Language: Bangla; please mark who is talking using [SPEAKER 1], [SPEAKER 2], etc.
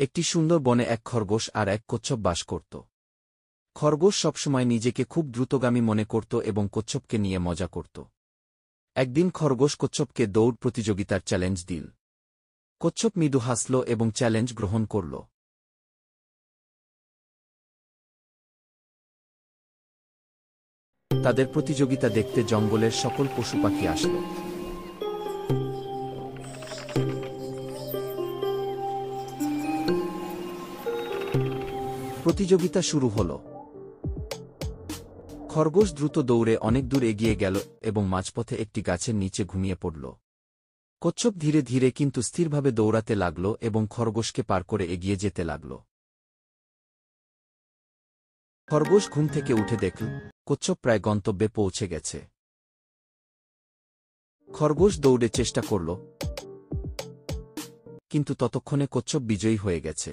[SPEAKER 1] একটি সুন্দর বনে এক খরগোশ আর এক কচ্ছপ বাস করত। খরগোশ সবসময় নিজেকে খুব দ্রুতগামী মনে করত এবং কচ্ছপকে নিয়ে মজা করত। একদিন খরগোশ কচ্ছপকে দৌড় প্রতিযোগিতার চ্যালেঞ্জ দিল। কচ্ছপ মৃদু হাসল এবং চ্যালেঞ্জ গ্রহণ করল। তাদের প্রতিযোগিতা দেখতে জঙ্গলের সকল পশু পাখি আসল। প্রতিযোগিতা শুরু হল। খরগোশ দ্রুত দৌড়ে অনেক দূর এগিয়ে গেল এবং মাঝপথে একটি গাছের নিচে ঘুমিয়ে পড়ল। কচ্ছপ ধীরে ধীরে কিন্তু স্থিরভাবে দৌড়াতে লাগল এবং খরগোশকে পার করে এগিয়ে যেতে লাগল। খরগোশ ঘুম থেকে উঠে দেখল কচ্ছপ প্রায় গন্তব্যে পৌঁছে গেছে। খরগোশ দৌড়ে চেষ্টা করল, কিন্তু ততক্ষণে কচ্ছপ বিজয়ী হয়ে গেছে।